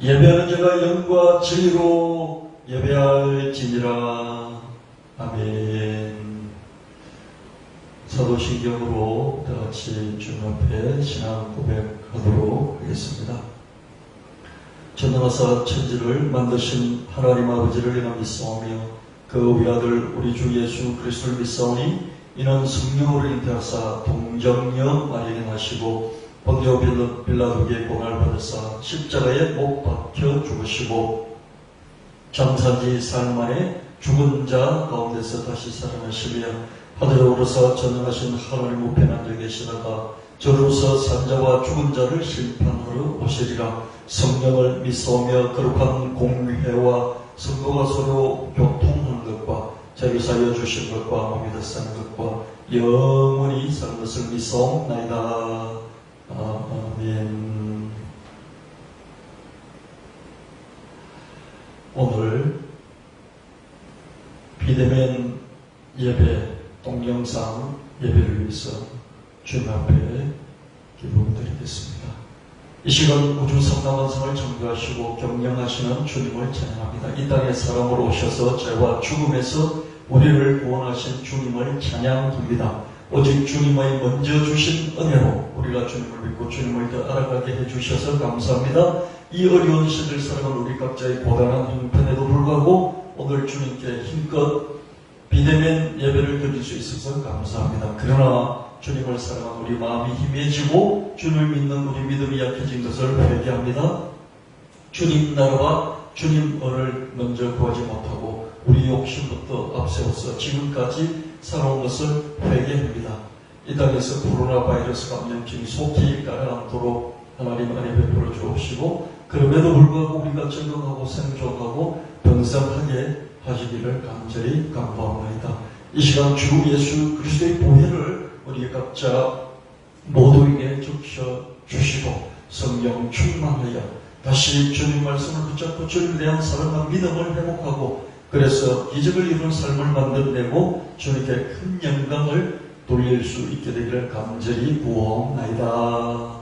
예배하는 자가 영과 진리로 예배할지니라. 아멘. 사도신경으로 다같이 주님 앞에 신앙 고백하도록 하겠습니다. 전능하사 천지를 만드신 하나님 아버지를 이나 믿사오며 그 위아들 우리 주 예수 그리스도를 믿사오니 이는 성령으로 잉태하사 동정녀 마리아에게 나시고 본디오 빌라도에게 고난을 받으사 십자가에 못 박혀 죽으시고 장사지 사흘 만에 죽은 자 가운데서 다시 살아나시며 하늘에 오르사 전능하신 하나님 우편에 앉아 계시다가 저로서 산자와 죽은 자를 심판하러 오시리라. 성령을 믿사오며 거룩한 공회와 성도가 서로 교통하는 것과 자기 사여 주신 것과 몸이 되사는 것과 영원히 사는 것을 믿사옵나이다. 아멘. 오늘 비대면 예배 동영상 예배를 위해서 주님 앞에 기도드리겠습니다. 이 시간 우주 성남원성을 창조하시고 경영하시는 주님을 찬양합니다. 이 땅에 사람으로 오셔서 죄와 죽음에서 우리를 구원하신 주님을 찬양합니다. 오직 주님의 먼저 주신 은혜로 우리가 주님을 믿고 주님을 더 알아가게 해주셔서 감사합니다. 이 어려운 시대를 살아가는 우리 각자의 고단한 형편에도 불구하고 오늘 주님께 힘껏 비대면 예배를 드릴 수 있어서 감사합니다. 그러나 주님을 사랑하는 우리 마음이 희미해지고 주님을 믿는 우리 믿음이 약해진 것을 회개합니다. 주님 나라와 주님 은을 먼저 구하지 못하고 우리 욕심부터 앞세워서 지금까지 살아온 것을 회개합니다. 이 땅에서 코로나 바이러스 감염증이 속히 가라앉도록 하나님 은혜 베풀어 주옵시고 그럼에도 불구하고 우리가 적응하고 생존하고 번성하게 하시기를 간절히 간구합니다. 이 시간 주 예수 그리스도의 보혈을 우리 각자 모두에게 적셔주시고 성령 충만하여 다시 주님 말씀을 붙잡고 주님에 대한 사랑과 믿음을 회복하고 그래서 기적을 이룬 삶을 만들어내고 주님께 큰 영광을 돌릴 수 있게 되기를 간절히 구하옵나이다.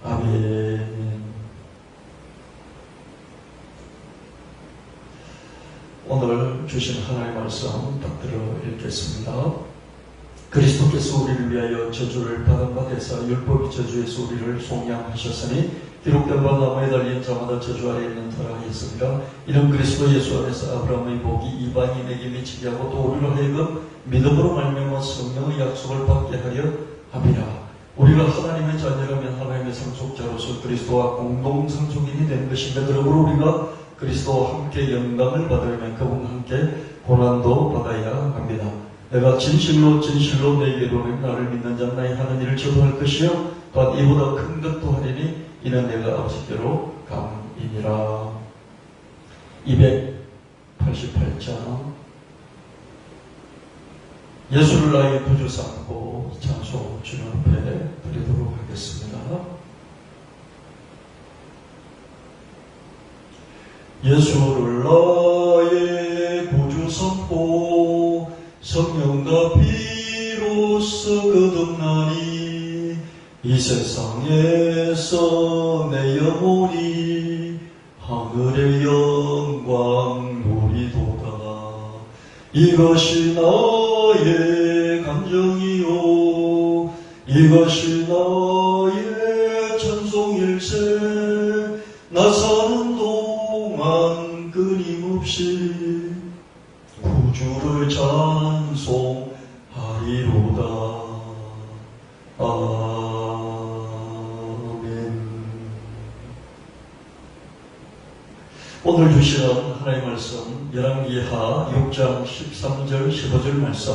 아멘. 오늘 주신 하나님의 말씀 받들어 읽겠습니다. 그리스도께서 우리를 위하여 저주를 받은 바 되사 율법이 저주에서 우리를 속량하셨으니 기록된 바 나무에 달린 자마다 저주 아래 있는 터라 하였습니다. 이는 그리스도 예수 안에서 아브라함의 복이 이방인에게 미치게 하고 또 우리로 하여금 믿음으로 말미암아 성령의 약속을 받게 하려 함이라. 우리가 하나님의 자녀라면 하나님의 상속자로서 그리스도와 공동 상속인이 된 것인가. 그러므로 우리가 그리스도와 함께 영광을 받으려면 그분과 함께 고난도 받아야 합니다. 내가 진실로 내게 이르노니 나를 믿는 자는 나의 하는 일을 저도 할 것이요 또한 이보다 큰 것도 하리니 이는 내가 아버지께로 감이니라. 288장 예수를 나의 구주 삼고 찬송 주님 앞에 드리도록 하겠습니다. 예수를 나의 구주 삼고 성령과 피로써 거듭나니 이 세상에서 내 영혼이 하늘의 영광 누리도다. 이것이 나의 감정이요 이것이 나의 찬송일세. 나 사는 동안 끊임없이 구주를 찬송하리로다. 아멘. 오늘 주시는 하나님의 말씀 열왕기하 6장 13절 15절 말씀.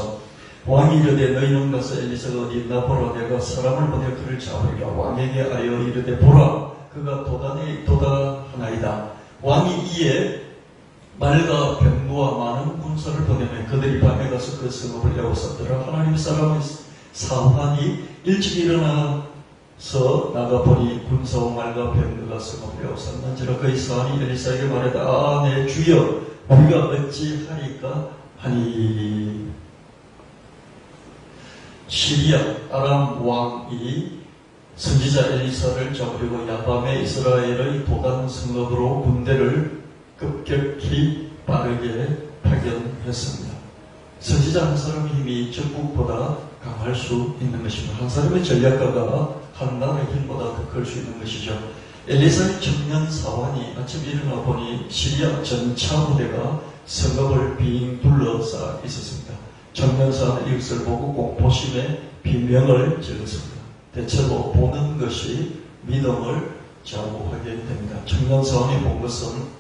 왕이 이르되 너희는 가서 엘리사가 어디 있나 보라. 내가 사람을 보내 그를 잡으리라. 왕에게 하여 이르되 보라 그가 도다하나이다. 왕이 이에 말과 병무와 많은 군사를 보내매 그들이 밤에 가서 그 성읍을 에워쌌더라. 하나님 사람의 사환이 일찍 일어나서 나가보니 군사와 말과 병무가 성읍을 에워쌌는지라. 그의 사환이 엘리사에게 말하다. 내 주여 우리가 어찌하리까 하니. 시리아 아람 왕이 선지자 엘리사를 잡으려고 야밤에 이스라엘의 도단 성읍으로 군대를 급격히 빠르게 파견했습니다. 선지자 한 사람의 힘이 적국보다 강할 수 있는 것입니다. 한 사람의 전략가가 한 나라의 힘보다 더 클 수 있는 것이죠. 엘리사의 청년 사환이 아침에 일어나 보니 시리아 전차 부대가 성읍을 빙 둘러싸 있었습니다. 청년 사환은 이것을 보고 공포심에 비명을 질렀습니다. 대체로 보는 것이 믿음을 좌우하게 됩니다. 청년 사환이 본 것은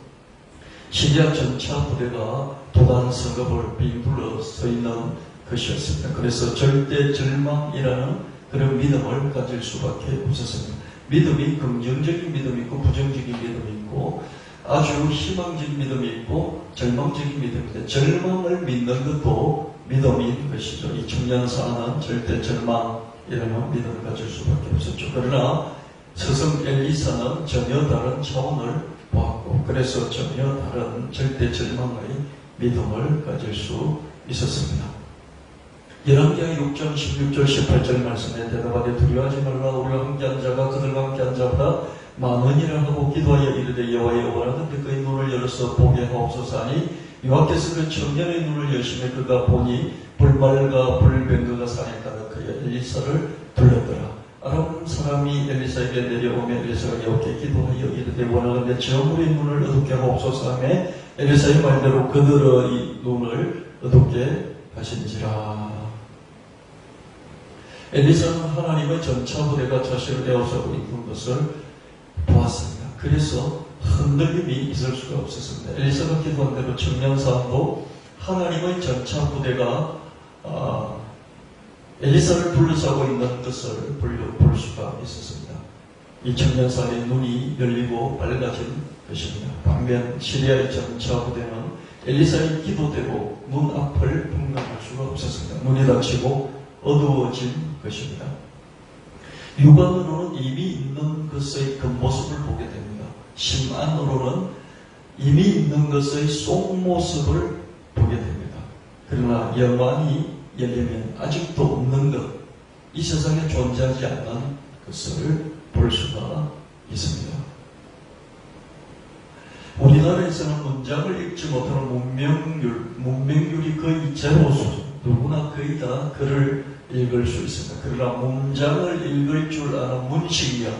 시리아 전차 부대가 도단 성읍을 빙 둘러서 있는 것이었습니다. 그래서 절대 절망이라는 그런 믿음을 가질 수밖에 없었습니다. 믿음이 긍정적인 믿음이 있고 부정적인 믿음이 있고 아주 희망적인 믿음이 있고 절망적인 믿음인데 절망을 믿는 것도 믿음인 것이죠. 이 청년 사안은 절대 절망이라는 믿음을 가질 수밖에 없었죠. 그러나 스승 엘리사는 전혀 다른 차원을 보았고 그래서 전혀 다른 절대 절망의 믿음을 가질 수 있었습니다. 열왕기하 6장 16절 18절 말씀에 대답하되 두려워하지 말라. 우리와 함께한 자가 그들과 함께한 자보다 많으니라 하고 기도하여 이르되 여호와여 원하건대 그의 눈을 열어서 보게 하옵소서 하니 여호와께서 그 청년의 눈을 여시매 그가 보니 불말과 불병거가 산에 가득 그의 엘리사를 불렀더라. 아람 사람이 엘리사에게 내려오며 엘리사가 여호와께 기도하여 이르되 원하건대 저물의 눈을 어둡게 하옵소서 하며 엘리사의 말대로 그들의 눈을 어둡게 하신지라. 엘리사는 하나님의 전차 부대가 자신을 에워싸고 있는 것을 보았습니다. 그래서 흔들림이 있을 수가 없었습니다. 엘리사가 기도한 대로 청년 사람도 하나님의 전차 부대가 엘리사를 둘러싸고 있는 것을 볼 수가 있었습니다. 이 청년 사람의 눈이 열리고 밝아진 것입니다. 반면 시리아의 전차 부대는 엘리사의 기도대로 눈앞을 분간할 수가 없었습니다. 눈이 닫히고 어두워진 것입니다. 육안으로는 이미 있는 것의 겉모습을 보게 됩니다. 심안으로는 이미 있는 것의 속모습을 보게 됩니다. 그러나 영안이 열리면 아직도 없는 것, 이 세상에 존재하지 않는 것을 볼 수가 있습니다. 우리나라에서는 문장을 읽지 못하는 문맹률이 거의 제로 수준. 누구나 거의 다 글을 읽을 수 있습니다. 그러나 문장을 읽을 줄 아는 문식력,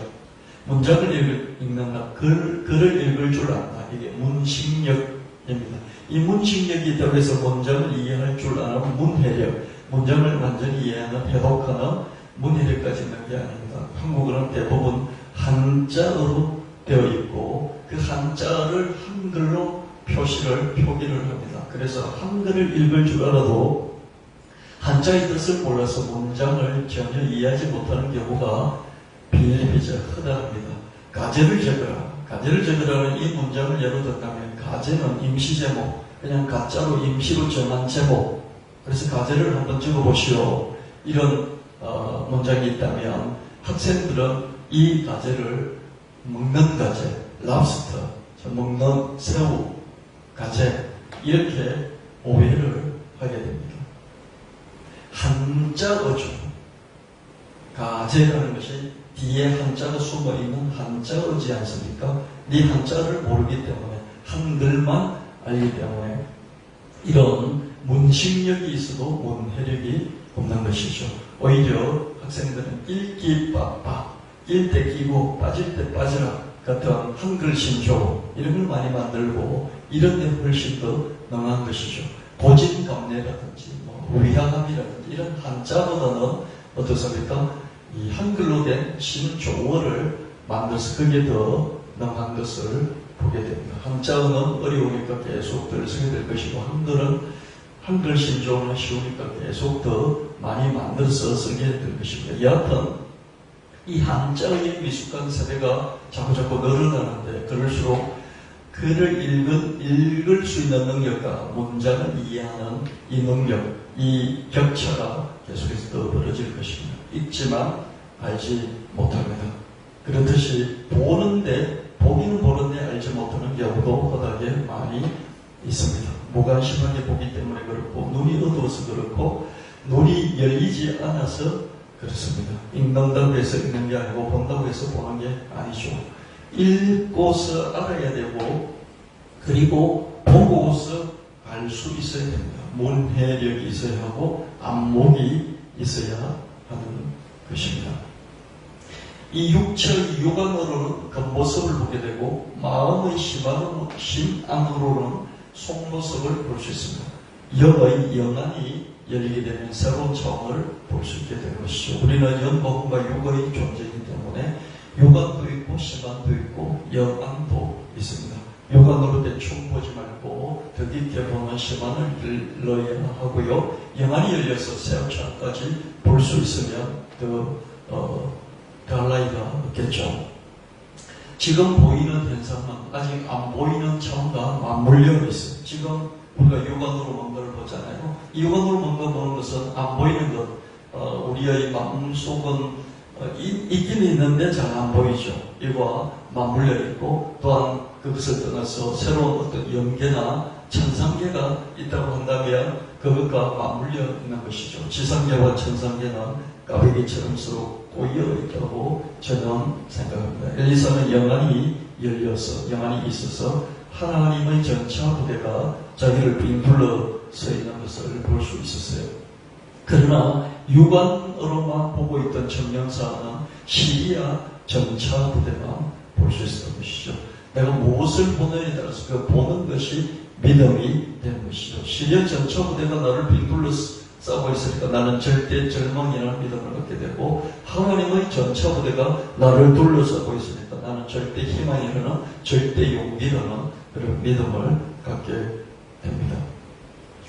문장을 읽는다, 글을 읽을 줄 안다. 이게 문식력입니다. 이 문식력이 있다고 해서 문장을 이해할 줄 아는 문해력, 문장을 완전히 이해하는, 해독하는 문해력까지 있는 게 아닙니다. 한국어는 대부분 한자어로 되어 있고 그 한자를 한글로 표기를 합니다. 그래서 한글을 읽을 줄 알아도 한자의 뜻을 몰라서 문장을 전혀 이해하지 못하는 경우가 비일비재 허다합니다. 가제를 적어라. 가제를 적으라는 이 문장을 예로 들다면 가제는 임시제목, 그냥 가짜로 임시로 정한 제목. 그래서 가제를 한번 적어보시오. 이런 문장이 있다면 학생들은 이 가제를 먹는 가제, 랍스터, 먹는 새우, 가제 이렇게 오해를 하게 됩니다. 한자어죠. 가제라는 것이 뒤에 한자가 숨어있는 한자어지 않습니까? 이 한자를 모르기 때문에 한글만 알기 때문에 이런 문식력이 있어도 문해력이 없는 것이죠. 오히려 학생들은 읽기 빡빡, 낄 때 끼고 빠질 때 빠지라 같은 한글 신조 이런 걸 많이 만들고 이런 데 훨씬 더 능한 것이죠. 고진감래라든지 위화감이라든지 이런 한자보다는 어떻습니까? 이 한글로 된 신조어를 만들어서 그게 더 능한 것을 보게 됩니다. 한자어는 어려우니까 계속 덜 쓰게 될 것이고 한글은 한글 신조어는 쉬우니까 계속 더 많이 만들어서 쓰게 될 것입니다. 여하튼 이 한자의 미숙한 세대가 자꾸 늘어나는데 그럴수록 글을 읽을 수 있는 능력과 문장을 이해하는 이 능력, 이 격차가 계속해서 더 벌어질 것입니다. 읽지만 알지 못합니다. 그렇듯이 보기는 보는데 알지 못하는 경우도 허다하게 많이 있습니다. 무관심하게 보기 때문에 그렇고 눈이 어두워서 그렇고 눈이 열리지 않아서 그렇습니다. 읽는다고 해서 읽는 게 아니고 본다고 해서 보는 게 아니죠. 읽고서 알아야 되고 그리고 보고서 알 수 있어야 됩니다. 문해력이 있어야 하고 안목이 있어야 하는 것입니다. 이 육체의 육안으로는 겉모습을 보게 되고 마음의 심안으로는 속모습을 볼 수 있습니다. 영의 영안이 열리게 되면 새로운 차원을 볼 수 있게 되는 것이죠. 우리는 영과 육의 존재이기 때문에 육안도 있고 심안도 있고 영안도 있습니다. 육안으로 대충 보지 말고 더 깊게 보는 심안을 넣어야 하고요. 영안이 열려서 새 차원까지 볼 수 있으면 더 갈라이가 없겠죠. 지금 보이는 현상은 아직 안 보이는 차원과 맞물려 있어요. 지금 우리가 육안으로 뭔가를 보잖아요. 이 육안으로 뭔가 보는 것은 안 보이는 것, 우리의 마음속은 있긴 있는데 잘 안 보이죠. 이와 맞물려 있고 또한 그것을 떠나서 새로운 어떤 영계나 천상계가 있다고 한다면 그것과 맞물려 있는 것이죠. 지상계와 천상계는 까베기처럼 서로 꼬여 있다고 저는 생각합니다. 엘리사는 영안이 열려서 영안이 있어서 하나님의 전차 부대가 자기를 빙둘러 서 있는 것을 볼 수 있었어요. 그러나 육안으로만 보고 있던 청년사는 시리아 전차 부대만 볼 수 있었던 것이죠. 내가 무엇을 보느냐에 따라서 그 보는 것이 믿음이 되는 것이죠. 시리아 전차 부대가 나를 빙둘러 싸고 있으니까 나는 절대 절망이나 믿음을 얻게 되고 하나님의 전차 부대가 나를 둘러싸고 있으니까 나는 절대 희망이라는 절대 용기라는 그런 믿음을 갖게 됩니다.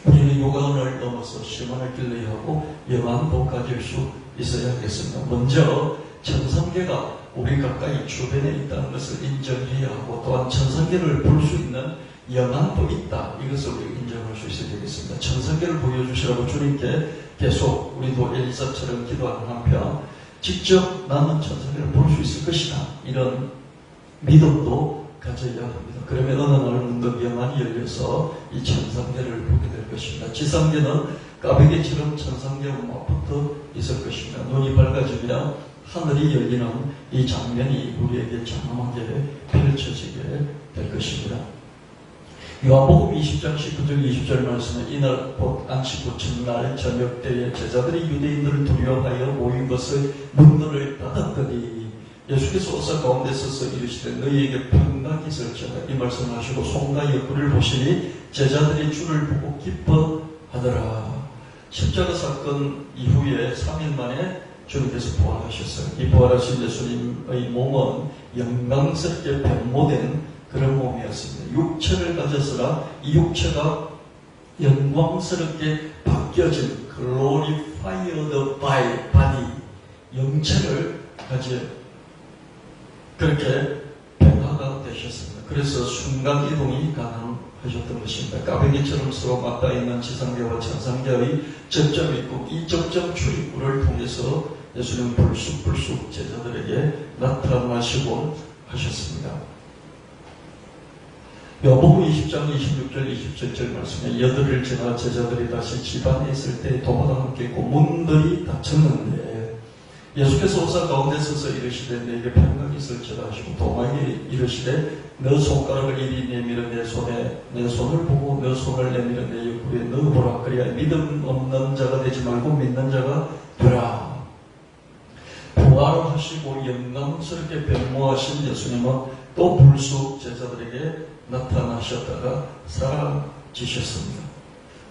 우리는 육안을 넘어서 심안을 길러야 하고 영안도 가질 수 있어야 하겠습니다. 먼저 천상계가 우리 가까이 주변에 있다는 것을 인정해야 하고 또한 천상계를 볼 수 있는 영안도 있다. 이것을 우리가 인정할 수 있어야 되겠습니다. 천상계를 보여주시라고 주님께 계속 우리도 엘리사처럼 기도하는 한편 직접 나는 천상계를 볼 수 있을 것이다. 이런 믿음도 가져야 합니다. 그러면 어느 날 문득 영안이 열려서 이 천상계를 보게 될 것입니다. 지상계는 까베기처럼 천상계와 맞붙어 있을 것입니다. 눈이 밝아지면 하늘이 열리는 이 장면이 우리에게 장엄하게 펼쳐지게 될 것입니다. 요한복음 20장 19절 20절 말씀에 이날 곧 안식 후 첫날 저녁 때에 제자들이 유대인들을 두려워하여 모인 것을 문들을 닫았더니 예수께서 오사 가운데 서서 이르시되 너희에게 평강이 있을지어다 이 말씀을 하시고 손과 옆구리를 보시니 제자들이 주를 보고 기뻐하더라. 십자가 사건 이후에 3일 만에 주님께서 부활하셨어요. 이 부활하신 예수님의 몸은 영광스럽게 변모된 그런 몸이었습니다. 육체를 가졌으나 이 육체가 영광스럽게 바뀌어진 glorified body 영체를 가져 그렇게 변화가 되셨습니다. 그래서 순간 이동이 가능하셨던 것입니다. 까베기처럼 서로 맞닿아 있는 지상계와 천상계의 접점이 있고 이 접점 출입구를 통해서 예수님은 불쑥불쑥 제자들에게 나타나시곤 하셨습니다. 요한복음 20장 26절 27절 말씀에 여덟을 지나 제자들이 다시 집안에 있을 때 도마와 함께 있고 문들이 닫혔는데 예수께서 오사 가운데 서서 이르시되 내게 평강이 있을지어다 하시고 도마에게 이르시되 너 손가락을 이리 내밀어 내 손을 보고 너 손을 내밀어 내 옆구리에 넣어보라. 그래야 믿음 없는 자가 되지 말고 믿는 자가 되라. 부활하시고 영광스럽게 변모하신 예수님은 또 불쑥 제자들에게 나타나셨다가 사라지셨습니다.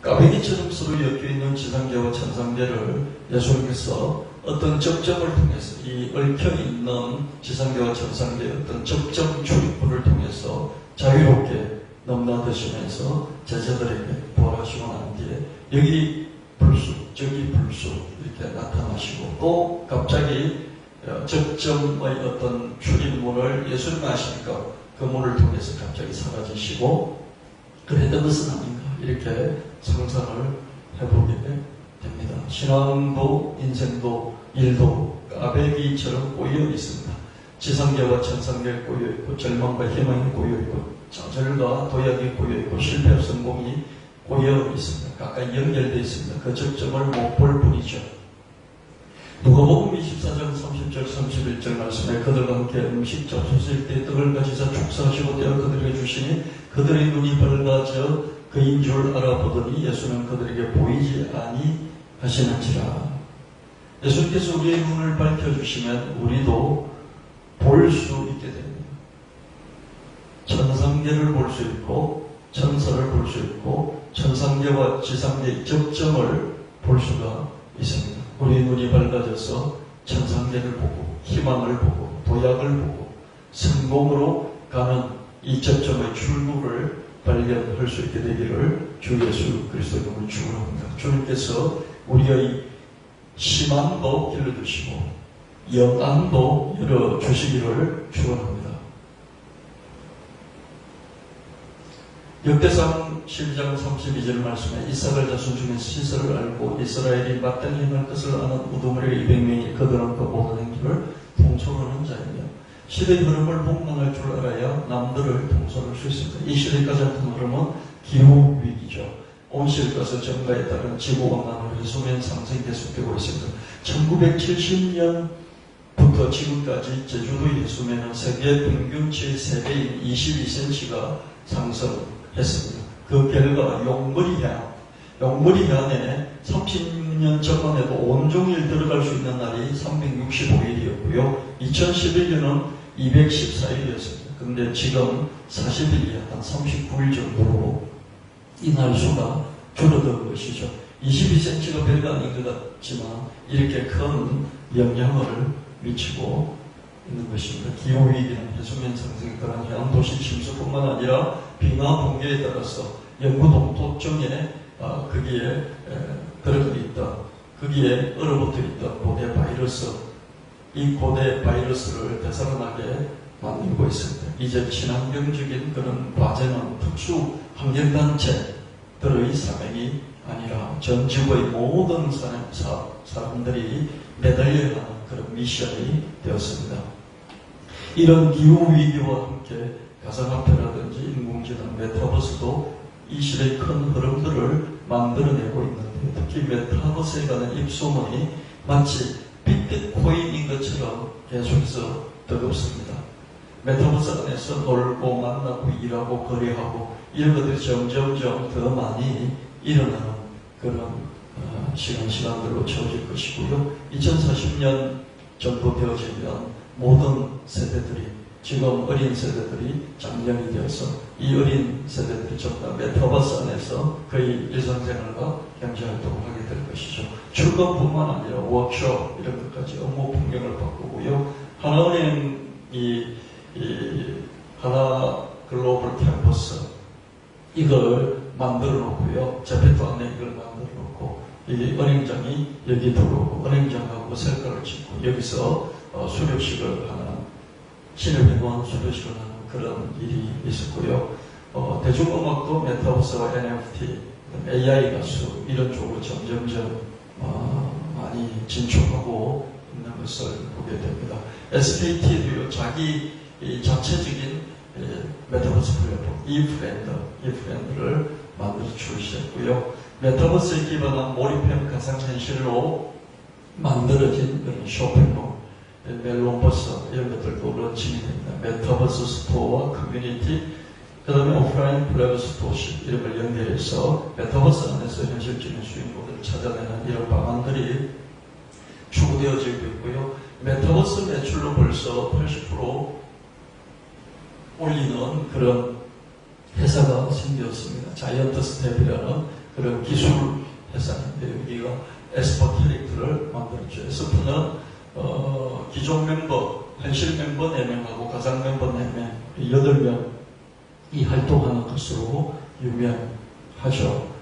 까베기처럼 서로 엮여있는 지상계와 천상계를 예수님께서 어떤 접점을 통해서 이 얽혀있는 지상계와 천상계의 어떤 접점 출입구를 통해서 자유롭게 넘나드시면서 제자들에게 부활하시고 난 뒤에 여기 불쑥 저기 불쑥 이렇게 나타나시고 또 갑자기 접점의 어떤 출입문을 예수님 아시니까 그 문을 통해서 갑자기 사라지시고 그랬던 것은 아닌가 이렇게 상상을 해보게 됩니다. 신앙도 인생도 일도 까베기처럼 꼬여 있습니다. 지상계와 천상계에 꼬여 있고 절망과 희망이 꼬여 있고 좌절과 도약이 꼬여 있고 실패와 성공이 꼬여 있습니다. 각각 연결되어 있습니다. 그 접점을 못 볼 뿐이죠. 누가복음 24장 30절 31절 말씀에 그들과 함께 음식 잡수실 때 떡을 가지사 축사하시고 떼어 그들에게 주시니 그들의 눈이 밝아져 그인 줄 알아보더니 예수는 그들에게 보이지 아니하시는지라. 예수님께서 우리의 눈을 밝혀주시면 우리도 볼 수 있게 됩니다. 천상계를 볼 수 있고 천사를 볼 수 있고 천상계와 지상계의 접점을 볼 수가 있습니다. 우리 눈이 밝아져서 천상계를 보고 희망을 보고 도약을 보고 성공으로 가는 이 접점의 출구를 발견할 수 있게 되기를 주 예수 그리스도의 이름으로 축원합니다. 주님께서 우리의 희망도 길러주시고 영안도 열어주시기를 축원합니다. 역대상 12장 32절 말씀에 이삭을 자손 중에 시설을 알고 이스라엘이 마땅히 행할 것을 아는 우두머리 200명이 그들은 그 모든 행위를 통솔하는 자이며 시대의 흐름을 복망할 줄 알아야 남들을 통솔할 수 있습니다. 이 시대의 가장 큰 흐름은 기후위기죠. 온실가스 증가에 따른 지구온난화 해수면 상승이 계속되고 있습니다. 1970년부터 지금까지 제주도의 해수면은 세계 평균치의 3배인 22cm가 상승했습니다. 그 결과 용머리 해안에 30년 전만 해도 온종일 들어갈 수 있는 날이 365일이었고요. 2011년은 214일이었습니다. 근데 지금 40일 이하 한 39일 정도로 이 날수가 줄어든 것이죠. 22cm가 별거 아닌 것 같지만 이렇게 큰 영향을 미치고 있는 것입니다. 기후위기는 해수면 상승에 따른 해안도시 침수뿐만 아니라 빙하 붕괴에 따라서 영구 동토증에 거기에 들어가 있다. 거기에 얼어붙어 있던 고대 바이러스, 이 고대 바이러스를 되살아나게 만들고 있습니다. 이제 친환경적인 그런 과제는 특수 환경단체들의 사명이 아니라 전 지구의 모든 사람들이 매달려야 하는 그런 미션이 되었습니다. 이런 기후위기와 함께 가상화폐라든지 인공지능, 메타버스도 이 시대의 큰 흐름들을 만들어내고 있는데 특히 메타버스에 관한 입소문이 마치 비트코인인 것처럼 계속해서 뜨겁습니다. 메타버스 안에서 놀고 만나고 일하고 거래하고 이런 것들이 점점점 더 많이 일어나는 그런 시간들로 채워질 것이고요. 2040년 정도 되어지면 모든 세대들이 지금 어린 세대들이 장년이 되어서 이 어린 세대들이 전부 다 메타버스 안에서 거의 일상생활과 경제활동을 하게 될 것이죠. 출근뿐만 아니라 워크숍 이런 것까지 업무 풍경을 바꾸고요. 하나은행이 하나 글로벌 캠퍼스 이걸 만들어 놓고요. 제페토 안에 이걸 만들어 놓고 이 은행장이 여기 들어오고 은행장하고 셀카를 찍고 여기서 수료식을 하는 신입회원 수료식을 하는 그런 일이 있었고요. 대중음악도 메타버스와 NFT, AI 가수 이런 쪽으로 점점점 많이 진출하고 있는 것을 보게 됩니다. SKT도요 자기 자체적인 메타버스 플랫폼 이프렌드를 만들어 출시했고요. 메타버스에 기반한 몰입형 가상현실로 만들어진 그런 쇼핑몰 멜론버스 이런 것들도 런칭이 됩니다. 메타버스 스토어와 커뮤니티 그 다음에 오프라인 플랫 스토어십 이런 걸 연결해서 메타버스 안에서 현실적인 수익모델을 찾아내는 이런 방안들이 추구되어지고 있고요. 메타버스 매출로 벌써 80% 올리는 그런 회사가 생겼습니다. 자이언트 스텝이라는 그런 기술 회사인데 여기가 에스퍼 캐릭터를 만들었죠. 에스퍼는 기존 멤버, 현실 멤버 4명하고 가상 멤버 4명, 8명이 활동하는 것으로 유명하죠.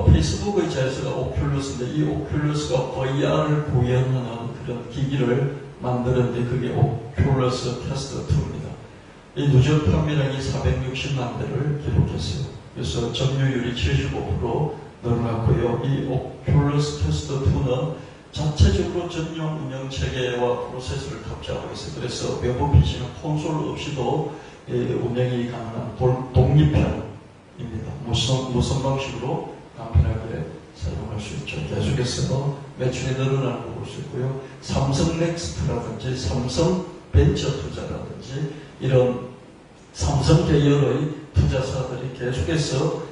페이스북의 자회사가 오큘러스인데 이 오큘러스가 VR을 구현하는 그런 기기를 만드는데 그게 오큘러스 퀘스트 2입니다. 이 누적 판매량이 460만 대를 기록했어요. 그래서 점유율이 75% 늘어났고요. 이 오큘러스 퀘스트 2는 자체적으로 전용 운영 체계와 프로세스를 탑재하고 있어요. 그래서 외부 PC는 콘솔 없이도 운영이 가능한 독립형입니다. 무선 방식으로 간편하게 사용할 수 수 있죠. 계속해서 매출이 늘어나는 걸 볼 수 있고요. 삼성 넥스트라든지 삼성 벤처 투자라든지 이런 삼성 계열의 투자사들이 계속해서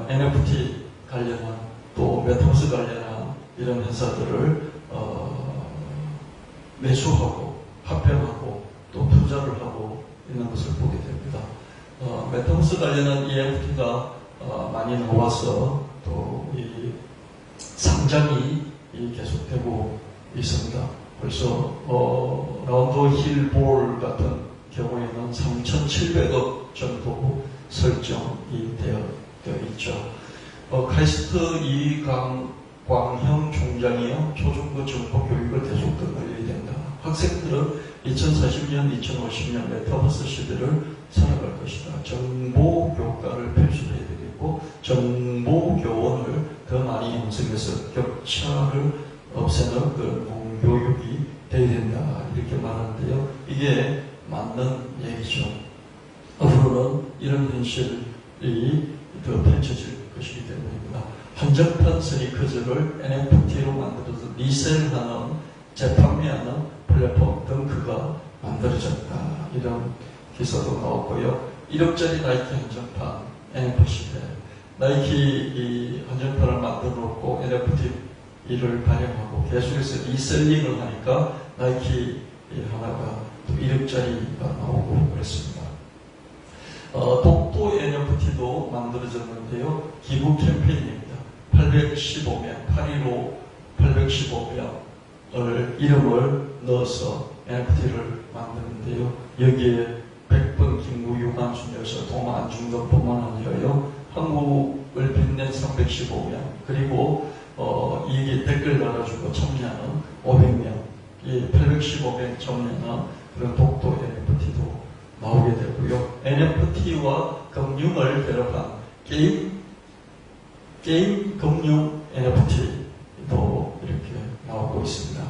NFT 관련한 또 메타버스 관련한 이런 회사들을 매수하고 합병하고 또 투자를 하고 있는 것을 보게 됩니다. 메타버스 관련한 EFT가 많이 나와서 또 이 상장이 계속되고 있습니다. 벌써 라운드 힐볼 같은 경우에는 3,700억 정도 설정이 되어 있죠. 카이스트 이광형 총장이요, 초중고 정보 교육을 계속 더 늘려야 된다. 학생들은 2040년, 2050년 메타버스 시대를 살아갈 것이다. 정보 교과를 필수로 해야 되겠고, 정보 교원을 더 많이 형성해서 격차를 없애는 그런 교육이 돼야 된다. 이렇게 말하는데요. 이게 맞는 얘기죠. 앞으로는 이런 현실이 더 펼쳐질 것이기 때문입니다. 한정판 스니커즈를 NFT로 만들어서 리셀하는, 재판매하는 플랫폼 덩크가 만들어졌다. 이런 기사도 나왔고요. 1억짜리 나이키 한정판 NFT인데 나이키 이 한정판을 만들어 놓고 NFT를 발행하고 계속해서 리셀링을 하니까 나이키 하나가 또 1억짜리가 나오고 그랬습니다. 독도 NFT도 만들어졌는데요. 기부 캠페인입니다. 815명, 815 815명을 이름을 넣어서 NFT를 만드는데요. 여기에 100번 김구 유관순 여사 동안 안중근뿐만 아니라요. 한국을 빛낸 315명 그리고 이게 댓글 달아주고 참여하는 500명, 이 815명 참여하는 그런 독도 NFT도 나오게 되고요. NFT와 금융을 결합한 게임 금융 NFT도 이렇게 나오고 있습니다.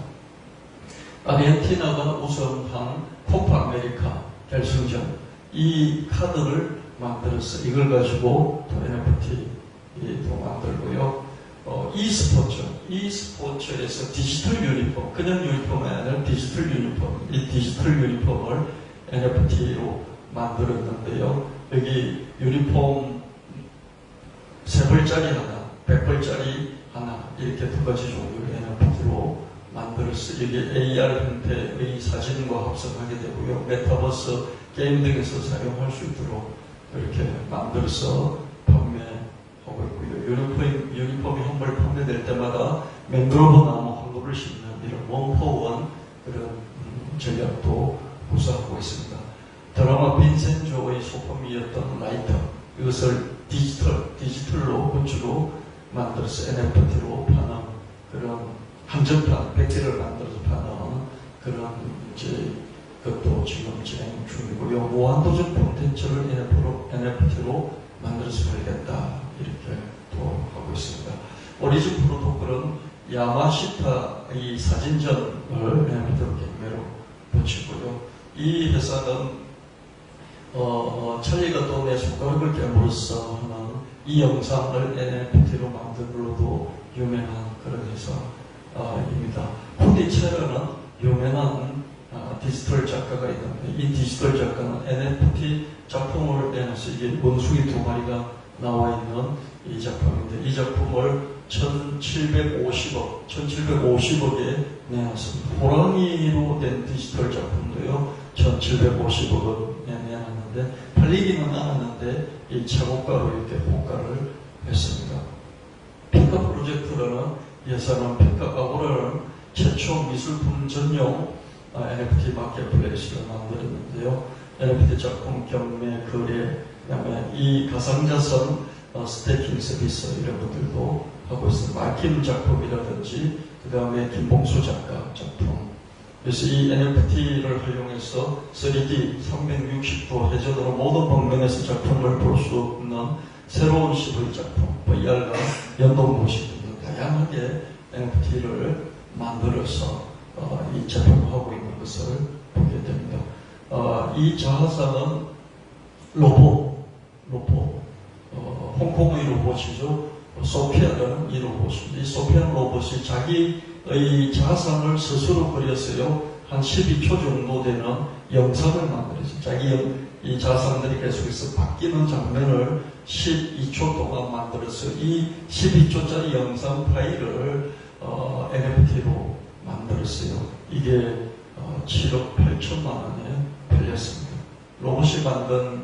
아르헨티나가 우승한 코파 아메리카 결승전 이 카드를 만들어서 이걸 가지고 또 NFT도 만들고요. e스포츠에서 디지털 유니폼, 그냥 유니폼이 아니라 디지털 유니폼, 이 디지털 유니폼을 NFT로 만들었는데요. 여기 유니폼 3벌짜리 하나, 100벌짜리 하나 이렇게 두 가지 종류의 NFT로 만들어서 이게 AR 형태의 사진과 합성하게 되고요. 메타버스 게임 등에서 사용할 수 있도록 이렇게 만들어서 판매하고 있고요. 유니폼이 한 벌 판매될 때마다 맹그로브 나무 한 그루를 심는 이런 원포원 그런 전략도 구사하고 있습니다. 드라마 빈센조의 소품이었던 라이터, 이것을 디지털로 굿즈로 만들어서 NFT로 파는 그런 한정판 100개를 만들어서 파는 그런 이제 그것도 지금 진행 중이고요. 무한도전 콘텐츠를 NFT로 만들어서 팔겠다 이렇게 또 하고 있습니다. 오리진 프로토콜은 야마시타 이 사진전을 NFT로 경매로 붙이고요. 이 회사는 찰리가 또 내 손가락을 깨물었어 하는 이 영상을 NFT로 만든 걸로도 유명한 그런 회사입니다. 후디 체러는 유명한 디지털 작가가 있는데 이 디지털 작가는 NFT 작품을 내놔서 이게 원숭이 2마리가 나와 있는 이 작품인데 이 작품을 1750억에 내놨습니다. 호랑이로 된 디지털 작품도요 1750억을 내놨는데 팔리기는 않았는데 이 차고가로 이렇게 호가를 했습니다. 피카 프로젝트라는 예산은 피카 아고라는 최초 미술품 전용 NFT 마켓플레이스를 만들었는데요. NFT 작품 경매, 거래, 그다음에 이 가상자산 스테이킹 서비스 이런 것들도 하고 있습니다. 마킴 작품이라든지 그 다음에 김봉수 작가 작품. 그래서 이 NFT를 활용해서 3D 360도 회전으로 모든 방면에서 작품을 볼 수 있는 새로운 식의 작품, VR과 연동 모식 등 다양하게 NFT를 만들어서 이 작품하고 있는 것을 보게 됩니다. 이 자화상은 로봇, 홍콩의 로봇이죠. 소피아라는 이 로봇입니다. 이 소피아 로봇이 자기의 자상을 스스로 그렸어요. 한 12초 정도 되는 영상을 만들었어요. 이 자상들이 계속해서 바뀌는 장면을 12초 동안 만들었어요. 이 12초짜리 영상 파일을 NFT로 만들었어요. 이게 7억 8천만 원에 팔렸습니다. 로봇이 만든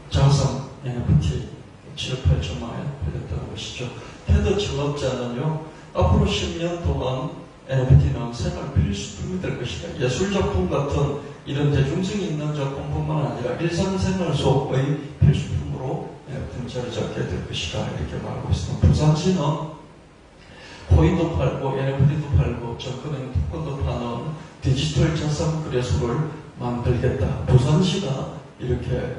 자상 NFT 7억 8천만 원에 팔렸다는 것이죠. 테드 창업자는요, 앞으로 10년 동안 NFT는 생활 필수품이 될 것이다. 예술작품 같은 이런 대중성이 있는 작품뿐만 아니라 일상생활 속의 필수품으로 NFT는 자리 잡게 될 것이다. 이렇게 말하고 있습니다. 부산시는 코인도 팔고 NFT도 팔고 정권의 토큰도 파는 디지털 자산 거래소를 만들겠다. 부산시가 이렇게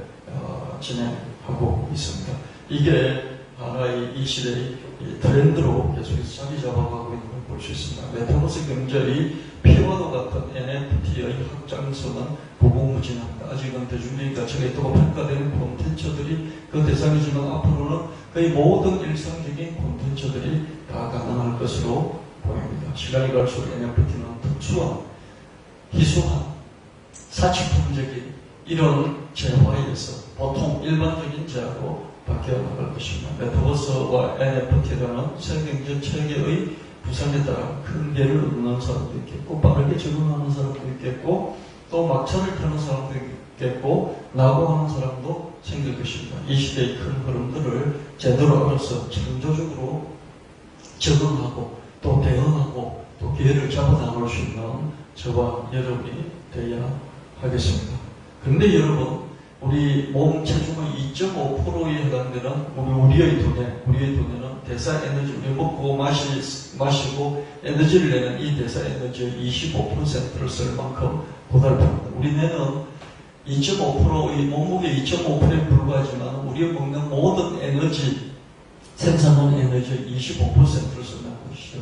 진행하고 있습니다. 이게 하나의 이 시대의 트렌드로 계속해서 자리 잡아가고 있는 걸 볼 수 있습니다. 메타버스 경제의 피와도 같은 NFT의 확장성은 무궁무진합니다. 아직은 대중적인 가치가 있다고 평가되는 콘텐츠들이 그 대상이지만 앞으로는 거의 모든 일상적인 콘텐츠들이 다 가능할 것으로 보입니다. 시간이 갈수록 NFT는 특수한, 희소한, 사치품적인 이런 재화에서 보통 일반적인 재화로 바뀌어 나갈 것입니다. 메타버스와 NFT라는 세계경제 체계의 부상에 따라 큰 개를 얻는 사람도 있겠고, 빠르게 적응하는 사람도 있겠고, 또 막차를 타는 사람도 있겠고, 낙오하는 사람도 생길 것입니다. 이 시대의 큰 흐름들을 제대로 알아서 창조적으로 적응하고, 또 대응하고, 또 기회를 잡아 나갈 수 있는 저와 여러분이 되어야 하겠습니다. 그런데 여러분, 우리 몸 체중의 2.5%에 해당되는 우리의 두뇌는 대사 에너지, 우리 먹고 마시고 에너지를 내는 이 대사 에너지의 25%를 쓸 만큼 고달합니다. 우리 뇌는 2.5%의 몸무게 2.5%에 불과하지만 우리가 먹는 모든 에너지, 생산하는 에너지의 25%를 쓴다는 것이죠.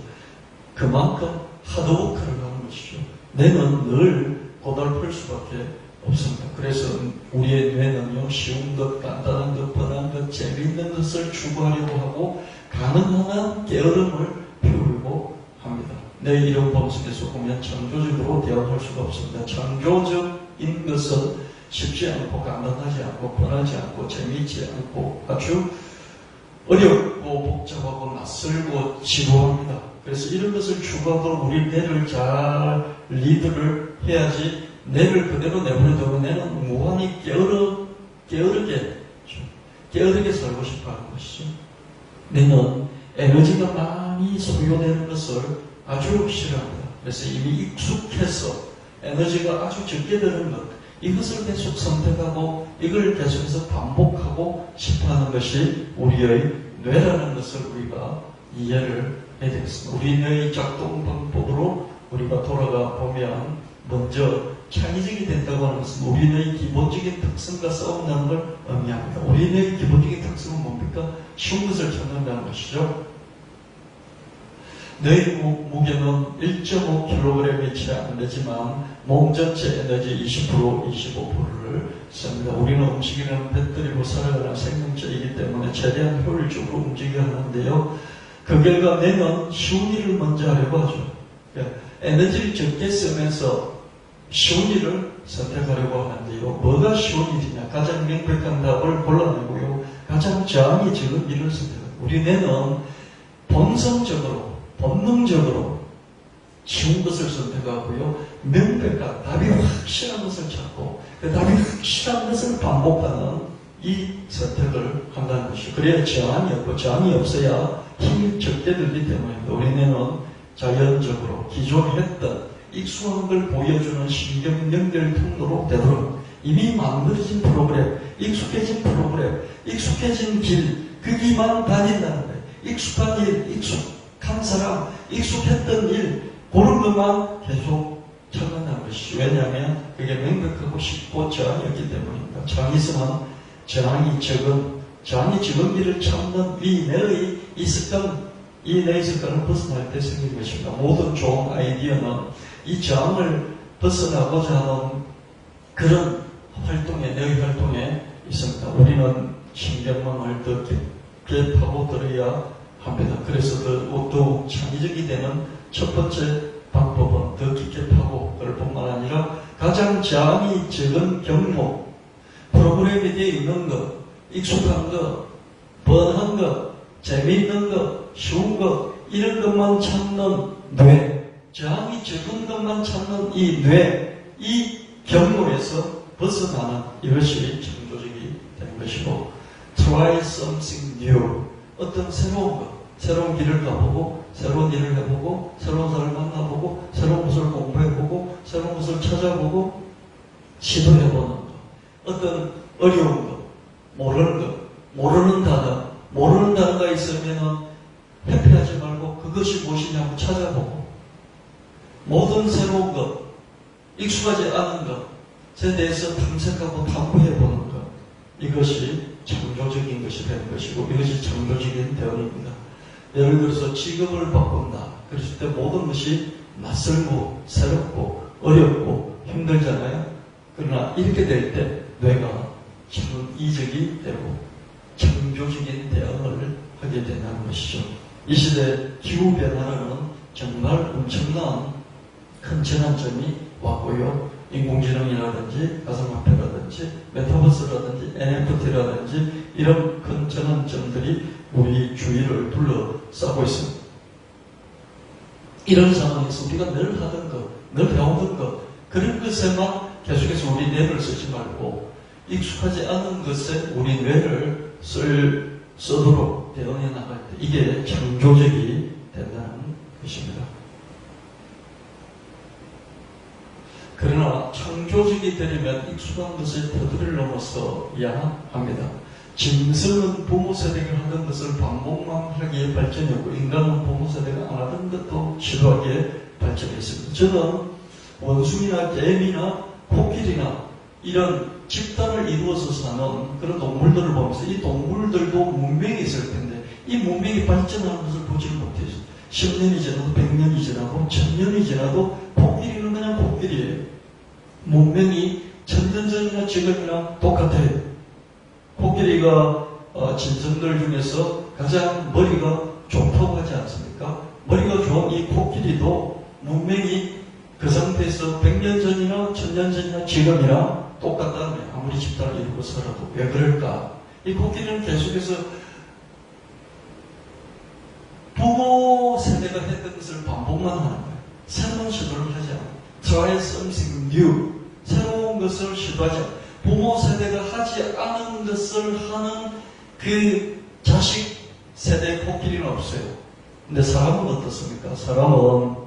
그만큼 하드워크를 하는 것이죠. 뇌는 늘 고달플 수밖에 없습니다. 그래서 우리의 뇌는요, 쉬운 것, 간단한 것, 뻔한 것, 재미있는 것을 추구하려고 하고 가능한 한 게으름을 피우려고 합니다. 내 이런 본성에서 보면 창조적으로 대응할 수가 없습니다. 창조적인 것은 쉽지 않고 간단하지 않고 뻔하지 않고 재미있지 않고 아주 어렵고 복잡하고 낯설고 지루합니다. 그래서 이런 것을 추구하도록 우리 뇌를 잘 리드를 해야지 뇌를 그대로 내버려두면 뇌는 무한히 게으르게 살고 싶어 하는 것이죠. 뇌는 에너지가 많이 소요되는 것을 아주 싫어합니다. 그래서 이미 익숙해서 에너지가 아주 적게 드는 것, 이것을 계속 선택하고 이걸 계속해서 반복하고 싶어 하는 것이 우리의 뇌라는 것을 우리가 이해를 해야 되겠습니다. 우리 뇌의 작동 방법으로 우리가 돌아가 보면 먼저 창의적이 된다고 하는 것은 우리 뇌의 기본적인 특성과 싸운다는 걸 의미합니다. 우리 뇌의 기본적인 특성은 뭡니까? 쉬운 것을 찾는다는 것이죠. 뇌의 무게는 1.5kg이 채 안 되지만 몸 전체 에너지 20%, 25%를 씁니다. 우리는 움직이는 배터리로 살아가는 생명체이기 때문에 최대한 효율적으로 움직여야 하는데요. 그 결과 뇌는 쉬운 일을 먼저 하려고 하죠. 그러니까 에너지를 적게 쓰면서 쉬운 일을 선택하려고 하는데요. 뭐가 쉬운 일이냐? 가장 명백한 답을 골라내고요. 가장 저항이 적은 일을 선택합니다. 우리 뇌는 본능적으로 쉬운 것을 선택하고요. 명백한 답이 확실한 것을 찾고 그 답이 확실한 것을 반복하는 이 선택을 한다는 것이죠. 그래야 저항이 없고 저항이 없어야 힘이 적게 들기 때문입니다. 우리 뇌는 자연적으로 기존에 했던 익숙한 걸 보여주는 신경 연결 통로로 되도록 이미 만들어진 프로그램, 익숙해진 길, 그 길만 다닌다는 거예요. 익숙한 일, 익숙한 사람, 익숙했던 일, 그런 것만 계속 찾는다는 것이죠. 왜냐하면 그게 명백하고 쉽고 저항이 없기 때문입니다. 창의성은 저항이 적은 길을 찾는 이 뇌의 이 습관을 벗어날 때 생기는 것입니다. 모든 좋은 아이디어는 이 저항을 벗어나고자 하는 그런 뇌의 활동에 있습니다. 우리는 신경망을 더 깊게 파고들어야 합니다. 그래서 더욱 창의적이 되는 첫 번째 방법은 더 깊게 파고들 뿐만 아니라 가장 저항이 적은 경로, 프로그램에 되어 있는 것, 익숙한 것, 뻔한 것, 재미있는 것, 쉬운 것, 이런 것만 찾는 뇌, 저항이 적은 것만 찾는 이 뇌, 이 경로에서 벗어나는 이것이 창조적이 되는 것이고, try something new, 어떤 새로운 것, 새로운 길을 가보고, 새로운 일을 해보고, 새로운 사람을 만나보고, 새로운 것을 공부해보고, 새로운 것을 찾아보고, 시도해보는 것, 어떤 어려운 것, 모르는 것, 모르는 단어가 있으면 회피하지 말고 그것이 무엇이냐고 찾아보고, 모든 새로운 것, 익숙하지 않은 것에 대해서 탐색하고 탐구해보는 것, 이것이 창조적인 것이 되는 것이고, 이것이 창조적인 대응입니다. 예를 들어서 직업을 바꾼다. 그랬을 때 모든 것이 낯설고 새롭고 어렵고 힘들잖아요. 그러나 이렇게 될 때 뇌가 창의적이 되고 창조적인 대응을 하게 된다는 것이죠. 이 시대 기후변화는 정말 엄청난 큰 전환점이 왔고요. 인공지능이라든지 가상화폐라든지 메타버스라든지 NFT라든지 이런 큰 전환점들이 우리 주위를 둘러싸고 있습니다. 이런 상황에서 우리가 늘 하던 것, 늘 해오던 것, 그런 것에만 계속해서 우리 뇌를 쓰지 말고 익숙하지 않은 것에 우리 뇌를 쓰도록 대응해 나갈 때 이게 창조적이 된다는 것입니다. 그러나 창조적이 되려면 익숙한 것의 테두리를 넘어서야 합니다. 짐승은 부모 세대가 하던 것을 반복만 하기에 발전했고, 인간은 부모 세대가 안 하던 것도 시도하기에 발전했습니다. 저는 원숭이나 개미나 코끼리나 이런 집단을 이루어서 사는 그런 동물들을 보면서 이 동물들도 문명이 있을 텐데 이 문명이 발전하는 것을 보지 못했어요. 10년이 지나도 100년이 지나도 1000년이 지나도 코끼리는 그냥 코끼리예요. 문명이 1000년 전이나 지금이랑 똑같아요. 코끼리가 짐승들 중에서 가장 머리가 좋다고 하지 않습니까? 머리가 좋은 이 코끼리도 문명이 그 상태에서 100년 전이나 1000년 전이나 지금이랑 똑같다는 거예요. 아무리 집단을 이루고 살아도. 왜 그럴까? 이 코끼리는 계속해서 부모 세대가 했던 것을 반복만 하는 거예요. 새로운 시도를 하지 않아요. Try something new. 새로운 것을 시도하지 않아요. 부모 세대가 하지 않은 것을 하는 그 자식 세대의 코끼리는 없어요. 근데 사람은 어떻습니까? 사람은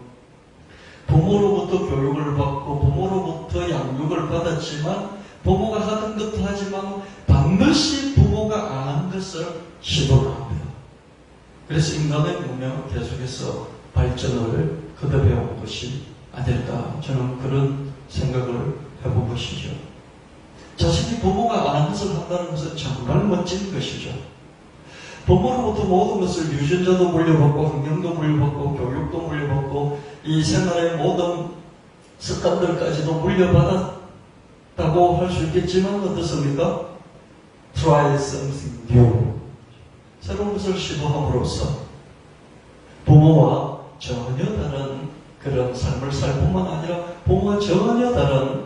부모로부터 교육을 받고 부모로부터 양육을 받았지만 부모가 하던 것도 하지만 반드시 부모가 안 한 것을 시도를 합니다. 그래서 인간의 문명은 계속해서 발전을 거듭해온 것이 아닐까, 저는 그런 생각을 해본 것이죠. 자신이 부모가 안 한 것을 한다는 것은 정말 멋진 것이죠. 부모로부터 모든 것을 유전자도 물려받고 환경도 물려받고 교육도 물려받고 이 생활의 모든 습관들까지도 물려받았다고 할 수 있겠지만 어떻습니까? Try something new. 새로운 것을 시도함으로써 부모와 전혀 다른 그런 삶을 살 뿐만 아니라 부모와 전혀 다른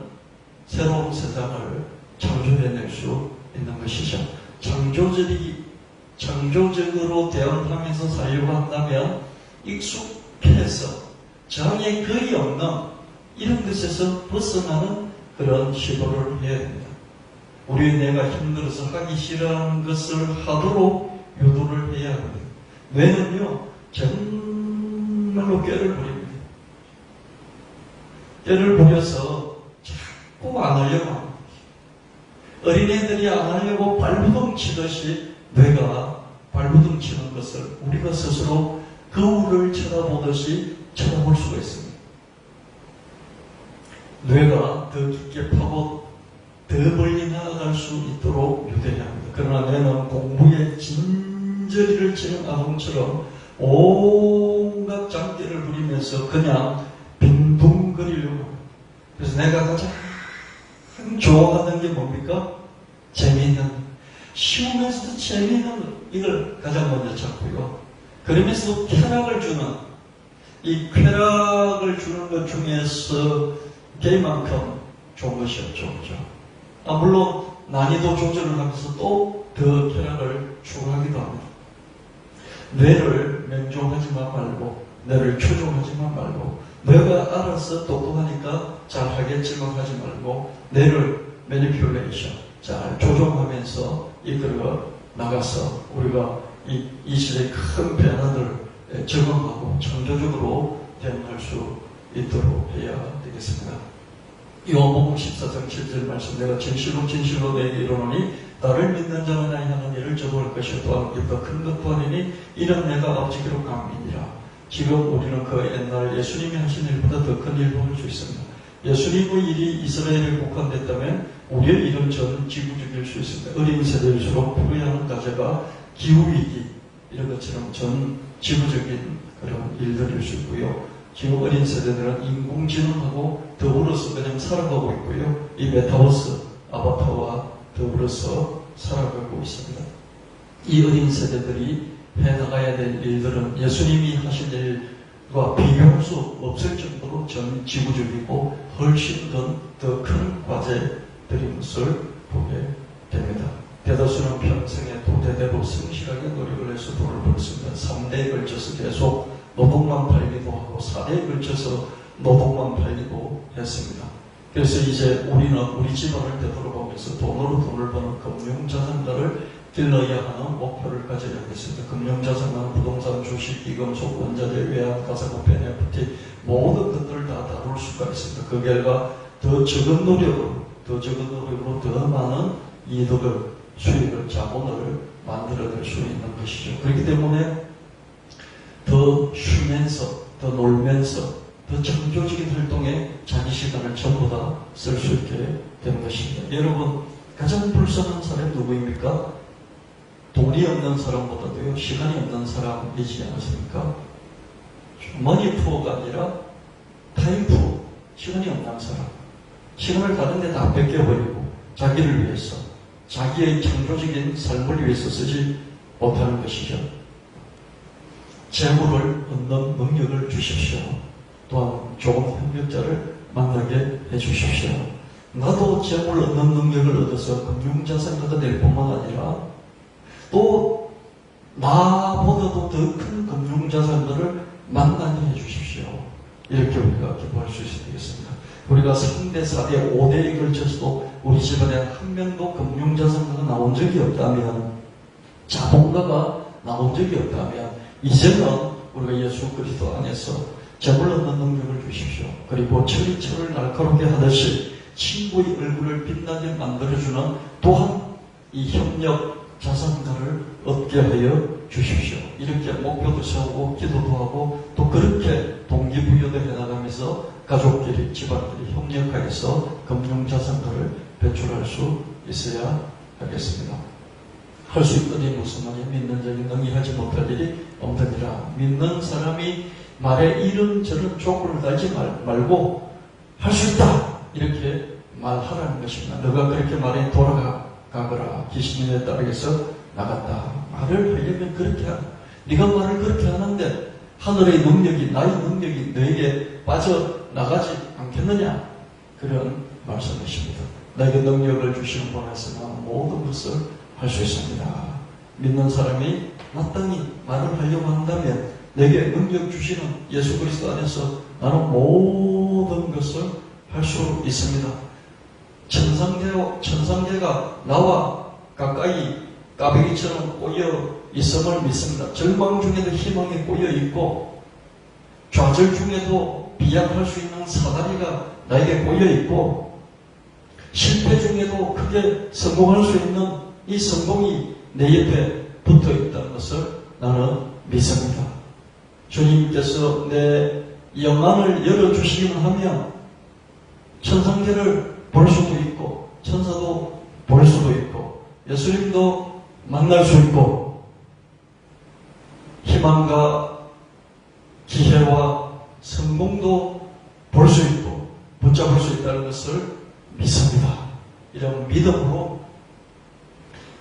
새로운 세상을 창조해낼 수 있는 것이죠. 창조적으로 대응하면서 살려고 한다면 익숙해서 저항이 거의 없는 이런 것에서 벗어나는 그런 시도를 해야 됩니다. 우리 뇌가 힘들어서 하기 싫어하는 것을 하도록 유도를 해야 합니다. 뇌는요, 정말로 꾀를 부립니다. 꾀를 부려서 자꾸 안 하려고 합니다. 어린애들이 안 하려고 발부둥 치듯이 뇌가 발부둥 치는 것을 우리가 스스로 거울을 쳐다보듯이 쳐다볼 수가 있습니다. 뇌가 더 깊게 파고 더 멀리 나아갈 수 있도록 유도해야 합니다. 그러나 뇌는 공부에 진저리를 치는 아동처럼 온갖 장기를 부리면서 그냥 빈둥거리려고 합니다. 그래서 내가 가장 좋아하는 게 뭡니까? 재미있는, 쉬우면서도 재미있는 이걸 가장 먼저 찾고요. 그러면서도 쾌락을 주는, 이 쾌락을 주는 것 중에서 게임만큼 좋은 것이 없죠. 그죠? 물론 난이도 조절을 하면서 또 더 쾌락을 추구하기도 합니다. 뇌를 맹종하지만 말고, 뇌를 추종하지만 말고, 뇌가 알아서 똑똑하니까 잘 하겠지만 하지 말고, 뇌를 매니플레이션, 잘 조종하면서 이끌어 나가서 우리가 이 시대의 큰 변화들을 적응하고 창조적으로 대응할 수 있도록 해야 되겠습니다. 요한복음 14장 7절 말씀, 내가 진실로 진실로 내게 이르노니 나를 믿는 자는 하는 일을 저버릴 것이요 또한 이보다 큰 것도 하리니 이는 내가 아버지께로 감이니라. 지금 우리는 그 옛날 예수님이 하신 일보다 더 큰 일을 볼 수 있습니다. 예수님의 일이 이스라엘에 국한됐다면 우리의 일은 전 지구적일 수 있습니다. 어린 세대일수록 풀어야 하는 과제가 기후위기 이런 것처럼 전 지구적인 그런 일들일 수 있고요. 지금 어린 세대들은 인공지능하고 더불어서 그냥 살아가고 있고요. 이 메타버스 아바타와 더불어서 살아가고 있습니다. 이 어린 세대들이 해나가야 될 일들은 예수님이 하신 일과 비교할 수 없을 정도로 전 지구적이고 훨씬 더 큰 과제들인 것을 보게 됩니다. 대다수는 평생에 도대대로 성실하게 노력을 해서 돈을 벌었습니다. 3대에 걸쳐서 계속 노동만 팔기도 하고 4대에 걸쳐서 노동만 팔기도 했습니다. 그래서 이제 우리는 우리 집안을 되돌아보면서 돈으로 돈을 버는 금융자산가를 길러야 하는 목표를 가져야 하겠습니다. 금융자산가는 부동산, 주식, 기금속, 원자재, 외환, 가상화폐, NFT 모든 것들을 다 다룰 수가 있습니다. 그 결과 더 적은 노력으로 더 많은 이득을, 수익을, 자본을 만들어낼 수 있는 것이죠. 그렇기 때문에 더 쉬면서, 더 놀면서, 더 창조적인 활동에 자기 시간을 전부 다 쓸 수 있게 되는 것입니다. 여러분, 가장 불쌍한 사람이 누구입니까? 돈이 없는 사람보다도요, 시간이 없는 사람이지 않으십니까? 머니 푸어가 아니라 타임 푸어, 시간이 없는 사람. 시간을 다른 데 다 뺏겨버리고, 자기를 위해서, 자기의 창조적인 삶을 위해서 쓰지 못하는 것이죠. 재물을 얻는 능력을 주십시오. 또한 좋은 협력자를 만나게 해주십시오. 나도 재물 얻는 능력을 얻어서 금융자산가가 될 뿐만 아니라 또 나보다도 더 큰 금융자산가를 만나게 해주십시오. 이렇게 우리가 기도할 수 있어야 되겠습니다. 우리가 3대, 4대, 5대에 걸쳐서도 우리 집안에 한 명도 금융자산가가 나온 적이 없다면, 자본가가 나온 적이 없다면 이제는 우리가 예수 그리스도 안에서 재물 얻는 능력을 주십시오. 그리고 철이 철을 날카롭게 하듯이 친구의 얼굴을 빛나게 만들어주는 또한 이 협력 자산가를 얻게 하여 주십시오. 이렇게 목표도 세우고 기도도 하고 또 그렇게 동기부여도 해나가면서 가족끼리, 집안끼리 협력하여서 금융자산가를 배출할 수 있어야 하겠습니다. 할 수 있더니 무슨 말이야? 믿는 자에게 능히 하지 못할 일이 없느니라. 믿는 사람이 말에 이런저런 조건을 달지 말고 할 수 있다 이렇게 말하라는 것입니다. 너가 그렇게 말해 돌아가거라. 귀신에 따르게서 나갔다. 말을 하려면 그렇게 하라. 네가 말을 그렇게 하는데 하늘의 능력이, 나의 능력이 너에게 빠져나가지 않겠느냐? 그런 말씀이십니다. 나에게 능력을 주시는 분에서 나는 모든 것을 할 수 있습니다. 믿는 사람이 마땅히 말을 하려고 한다면 내게 능력 주시는 예수 그리스도 안에서 나는 모든 것을 할 수 있습니다. 천상계가 나와 가까이 까베기처럼 꼬여 있음을 믿습니다. 절망 중에도 희망이 꼬여 있고, 좌절 중에도 비약할 수 있는 사다리가 나에게 꼬여 있고, 실패 중에도 크게 성공할 수 있는 이 성공이 내 옆에 붙어 있다는 것을 나는 믿습니다. 주님께서 내 영안을 열어주시기만 하면 천상계를 볼 수도 있고 천사도 볼 수도 있고 예수님도 만날 수 있고 희망과 기회와 성공도 볼 수 있고 붙잡을 수 있다는 것을 믿습니다. 이런 믿음으로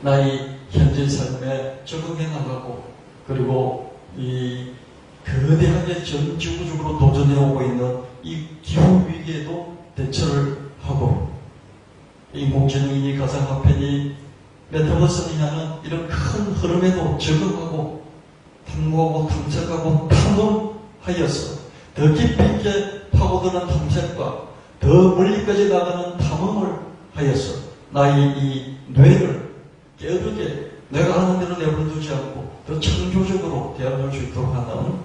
나의 현재 삶에 적응해 나가고 그리고 이 거대하게 전 지구적으로 도전해 오고 있는 이 기후 위기에도 대처를 하고 인공지능이니 가상화폐니 메타버스니 하는 이런 큰 흐름에도 적응하고 탐구하고 탐색하고 탐험하여서 더 깊이 있게 파고드는 탐색과 더 멀리까지 나가는 탐험을 하여서 나의 이 뇌를 깨어르게 내가 하는 대로 내버려두지 않고 더 창조적으로 대응할 수 있도록 하는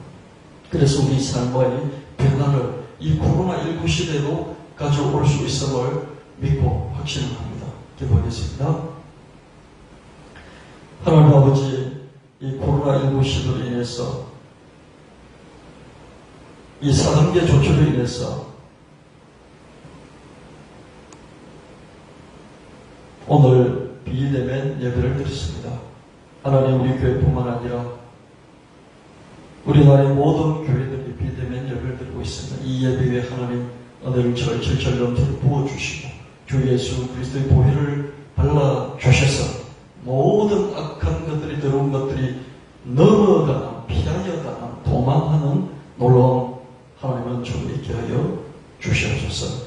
그래서 우리 삶의 변화를 이 코로나19 시대로 가져올 수 있음을 믿고 확신합니다. 기도하겠습니다. 하나님 아버지, 이 코로나19 시대로 인해서 이 4단계 조치로 인해서 오늘 비대면 예배를 드렸습니다. 하나님 우리 교회뿐만 아니라 우리나라의 모든 교회들이 비대면 예배를 드리고 있습니다. 이 예배에 하나님 은혜를 절철 넘치게 부어주시고 주 예수 그리스도의 보혈을 발라주셔서 모든 악한 것들이 들어온 것들이 넘어가는 피하여 가는 도망하는 놀라운 하나님의 은총을 있게 하여 주시옵소서.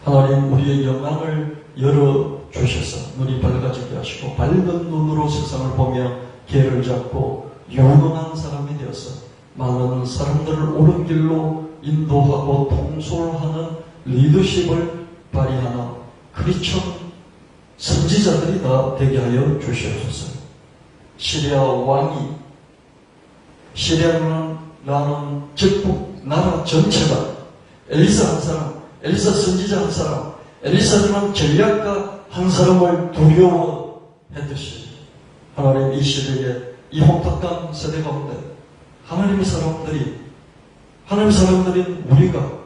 하나님 우리의 영광을 열어주셔서 눈이 밝아지게 하시고 밝은 눈으로 세상을 보며 길을 잡고 유능한 사람이 되어서 많은 사람들을 옳은 길로 인도하고 통솔하는 리더십을 발휘하는 크리스천 선지자들이 다 되게 하여 주시옵소서. 시리아 왕이 시리아는 적국 나라 전체가 엘리사 한 사람, 엘리사 선지자 한 사람, 엘리사라는 전략가 한 사람을 두려워했듯이 하나님 이 시대에 이 혼탁한 세대 가운데 하나님의 사람들인 우리가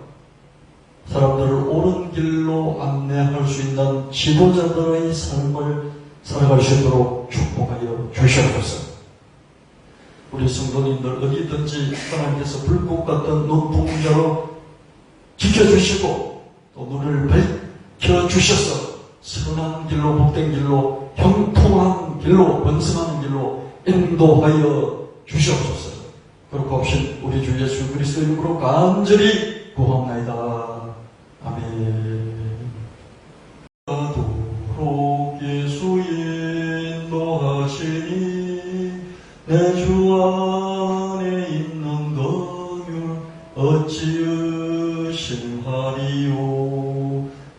사람들을 옳은 길로 안내할 수 있는 지도자들의 삶을 살아갈 수 있도록 축복하여 주시옵소서. 우리 성도님들 어디든지 하나님께서 불꽃 같은 눈동자로 지켜주시고 또 눈을 밝혀주셔서 선한 길로 복된 길로 형통한 길로 번성하는 길로 인도하여 주시옵소서. 그렇고 없이 우리 주 예수 그리스도 이름으로 간절히 구하옵나이다. 아멘. 도록 예수 인도하시니 내 주 안에 있는 긍휼 어찌 의심하리요.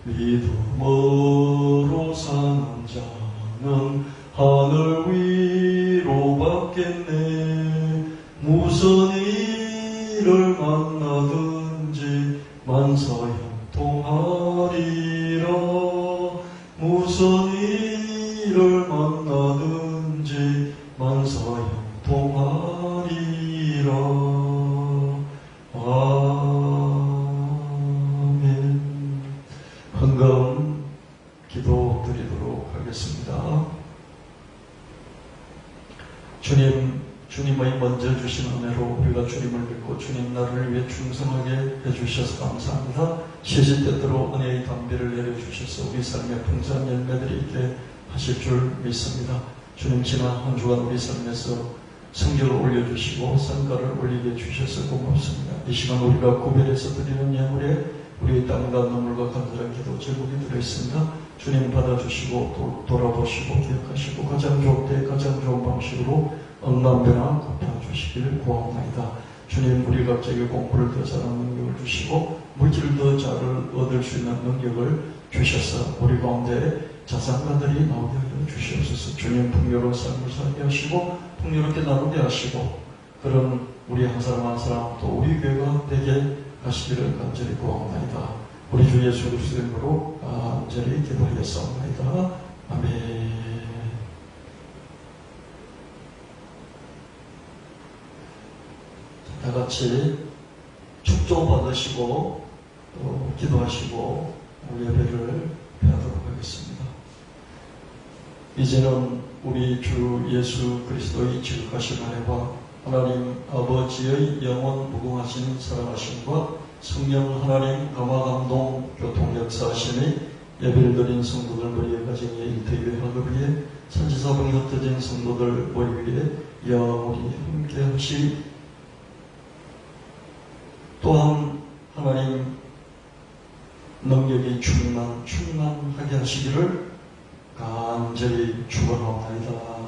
믿음으로 사는 자는 하늘 위로 받겠네. 무슨 일을 만나든지 만사형통하리라. 무슨 일을 만나든지 만사형통하리라. 아멘. 헌금 기도 드리도록 하겠습니다. 주님의 먼저 주신 은혜로 우리가 주님을 믿고 주님 나를 위해 충성하게 해주셔서 감사합니다. 시시때때로 은혜의 담비를 내려주셔서 우리 삶의 풍성한 열매들이 있게 하실 줄 믿습니다. 주님 지난 한 주간 우리 삶에서 성결을 올려주시고 성과를 올리게 해주셔서 고맙습니다. 이 시간 우리가 구별해서 드리는 예물에 우리의 땀과 눈물과 간절한 기도 제목이 들어있습니다. 주님 받아주시고 돌아보시고 기억하시고 가장 좋을 때 가장 좋은 방식으로 억만배나 갚아주시길 구하옵나이다. 주님 우리 각자에게 공부를 더 잘하는 능력을 주시고 물질을 더 잘 얻을 수 있는 능력을 주셔서 우리 가운데 자산가들이 나오게 하여 주시옵소서. 주님 풍요로운 삶을 살게 하시고 풍요롭게 나누게 하시고 그런 우리 한 사람 한 사람 또 우리 교회가 되게 하시기를 간절히 구하옵나이다. 우리 주 예수 그리스도 이름으로 간절히 기도하였사옵나이다. 아멘. 다 같이 축조 받으시고 또 기도하시고 예배를 하도록 하겠습니다. 이제는 우리 주 예수 그리스도의 지극하신 은혜와 하나님 아버지의 영원 무궁하신 사랑하심과 성령 하나님 감화 감동 교통 역사하심이 예배를 드린 성도들 머리에 가정에 일터위에 하늘 위에 천지사방에 흩어진 성도들 모이기에 영원히 함께하시 또한 하나님 능력이 충만하게 하시기를 간절히 축원하옵나이다.